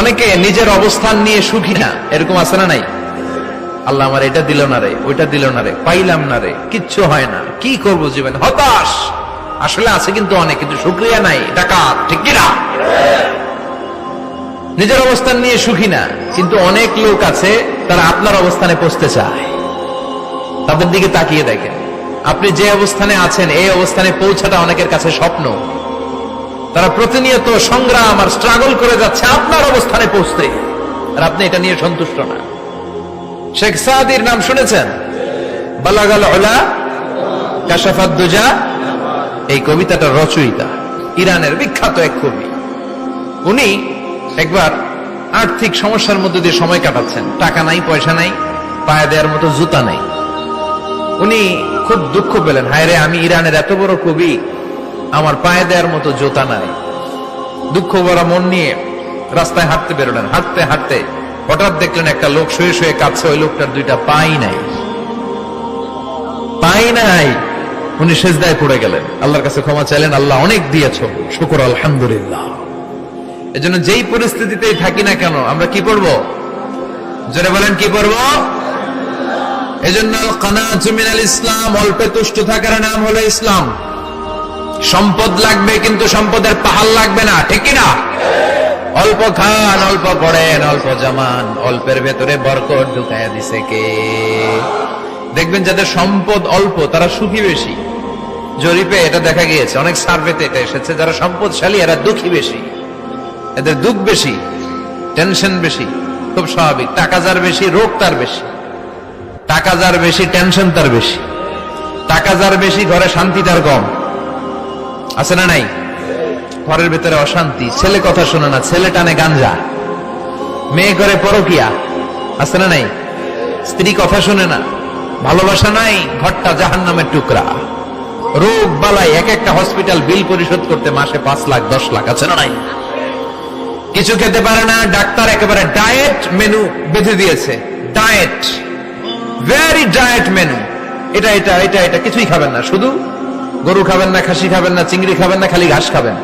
অনেকে নিজের অবস্থান নিয়ে সুখী না, এরকম আছে না নাই? আল্লাহ আমার এটা দিল না রে, ওইটা দিল না রে, পাইলাম না রে, কিচ্ছু হয় না, কি করব জীবনে, হতাশ। আসলে আছে কিন্তু অনেক, কিন্তু শুকরিয়া নাই, ডাকাত, ঠিক কিনা? নিজের অবস্থান নিয়ে সুখী না, কিন্তু অনেক লোক আছে তারা আপনার অবস্থানে পৌঁছতে চায়। তাদের দিকে তাকিয়ে দেখেন, আপনি যে অবস্থানে আছেন এই অবস্থানে পৌঁছাটা অনেকের কাছে স্বপ্ন। তারা প্রতিনিয়ত সংগ্রাম আর স্ট্রাগল করে যাচ্ছে আপনার অবস্থানে পৌঁছতে, আর আপনি এটা নিয়ে সন্তুষ্ট না। শেখ সাদির নাম শুনেছেন? বালাগাল উলা কাশাফাত দুজা, এই কবিতাটার রচয়িতা ইরানের বিখ্যাত এক কবি। উনি একবার আর্থিক সমস্যার মধ্যে দিয়ে সময় কাটাচ্ছেন, টাকা নাই, পয়সা নাই, পায়ে দেওয়ার মতো জুতা নাই। উনি খুব দুঃখ পেলেন, হায় রে, আমি ইরানের এত বড় কবি, আমার পায়ে দেওয়ার মতো জুতা নাই। দুঃখ ভরা মন নিয়ে রাস্তায় হাঁটতে বেরোলেন। হাঁটতে হাঁটতে হঠাৎ দেখলেন একটা লোক শুয়ে শুয়ে কাঁদছে, ওই লোকটার দুইটা পাই নাই, পাই নাই। উনি সেজদায় পড়ে গেলেন, আল্লাহর কাছে ক্ষমা চাইলেন, আল্লাহ অনেক দিয়েছ, শুকর আলহামদুলিল্লাহ। এজন্য যেই পরিস্থিতিতেই থাকি না কেন আমরা কি পড়বো? জোরে বলেন, কি পড়বো? এজন্য কানাতু মিনাল ইসলাম, অল্পে তুষ্ট থাকার নাম হলো ইসলাম। সম্পদ লাগবে কিন্তু সম্পদের পাহাড় লাগবে না, ঠিক কিনা? অল্প খান, অল্প পড়েন, অল্প জমান, অল্পের ভেতরে বরকত ঢুকাইয়া দিছে কে? দেখবেন যাদের সম্পদ অল্প তারা সুখী বেশি। জরিপে এটা দেখা গিয়েছে, অনেক সার্ভেতে এটা এসেছে, যারা সম্পদশালী এরা দুঃখী বেশি, এদের দুঃখ বেশি, টেনশন বেশি। খুব স্বাভাবিক, টাকা যার বেশি রোগ তার বেশি, টাকা যার বেশি টেনশন তার বেশি, টাকা যার বেশি ঘরে শান্তি তার কম। আছে না নাই? ঘরের ভেতরে অশান্তি, ছেলে কথা শোনে না, ছেলে টানে গাঞ্জা, মেয়ে করে পরকিয়া। আছে না নাই? স্ত্রী কথা শোনে না, ভালোবাসা নাই, ঘরটা জাহান্নামের টুকরা। রোগ বালাই, এক একটা হসপিটাল বিল পরিশোধ করতে মাসে 5 লাখ 10 লাখ। আছে না নাই? কিছু খেতে পারে না, ডাক্তার একেবারে ডায়েট মেনু বেঁধে দিয়েছে। ডায়েট, ভেরি ডায়েট মেনু, এটা এটা এটা এটা কিছুই খাবেন না, শুধু গরু খাবেন না, খাসি খাবেন না, চিংড়ি খাবেন না, খালি ঘাস খাবেন,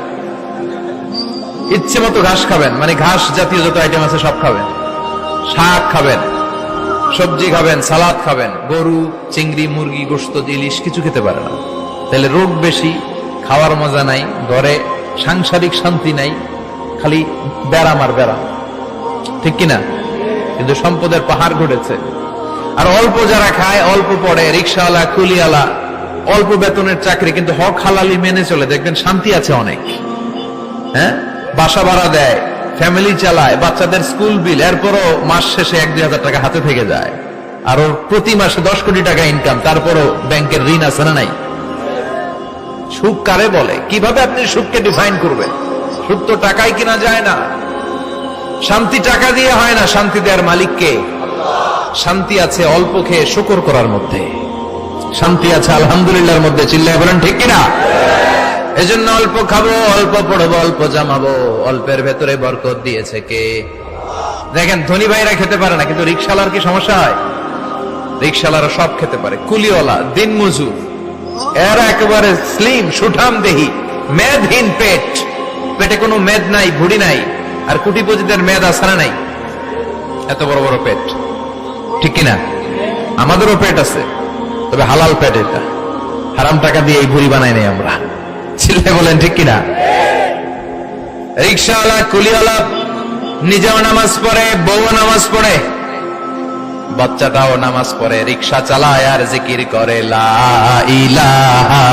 ইচ্ছে মতো ঘাস খাবেন, মানে ঘাস জাতীয় যত আইটেম আছে সব খাবেন, শাক খাবেন, সবজি খাবেন, সালাদ খাবেন। গরু, চিংড়ি, মুরগি, গোশত, ইলিশ কিছু খেতে পারে না। তাহলে রোগ বেশি, খাওয়ার মজা নাই, ঘরে সাংসারিক শান্তি নাই, খালি ব্যারাম আর ব্যারাম, ঠিক কিনা? কিন্তু সম্পদের পাহাড় ঘটেছে। আর অল্প যারা খায়, অল্প পড়ে, রিক্সাওয়ালা, কুলিওয়ালা, অল্প বেতনের চাকরি, কিন্তু হক হালালি মেনে চলে, দেখবেন শান্তি আছে অনেক। হ্যাঁ, বাসা ভাড়া দেয়, ফ্যামিলি চালায়, বাচ্চাদের স্কুল বিল, এরপরও মাস শেষে 1-2 হাজার টাকা হাতে থেকে যায়। আর ওর প্রতি মাসে 10 কোটি টাকা ইনকাম, তারপরও ব্যাংকের ঋণ আছে না নাই? সুখ কারে বলে? কিভাবে আপনি সুখকে ডিফাইন করবেন? সুখ তো টাকায় কিনা যায় না, শান্তি টাকা দিয়ে হয় না, শান্তি দেওয়ার মালিককে। শান্তি আছে অল্প খেয়ে শুকর করার মধ্যে, শান্তি আছে আলহামদুলিল্লাহর মধ্যে। চিল্লায় বলেন, ঠিক কিনা? এজন্য অল্প খাবো, অল্প পড়বো, অল্প জামাবো, অল্পের ভেতরে বরকত দিয়েছে কে? দেখেন, ধনী ভাইরা খেতে পারে না, কিন্তু রিক্সাওয়ালার কি সমস্যা হয়? রিক্সাওয়ালারা সব খেতে পারে। কুলিওয়ালা, দিন মজুর, এরা একেবারে স্লিম, সুঠাম দেহি, মেদহীন পেট, পেটে কোনো মেদ নাই, ভুড়ি নাই। আর কোটিপতিদের মেদ আছে না নাই? এত বড় বড় পেট, ঠিক কিনা? আমাদেরও পেট আছে, তবে হালাল পেট, এটা হারাম টাকা দিয়ে এই ভুড়ি বানাই নাই আমরা। ছেলে বলেন, ঠিক কিনা? রিক্সাওয়ালা, কুলিওয়ালা নিজেও নামাজ পড়ে, বউও নামাজ পড়ে, বাচ্চাটাও নামাজ পড়ে, রিক্সা চালায় আর জিকির করে লা ইলাহা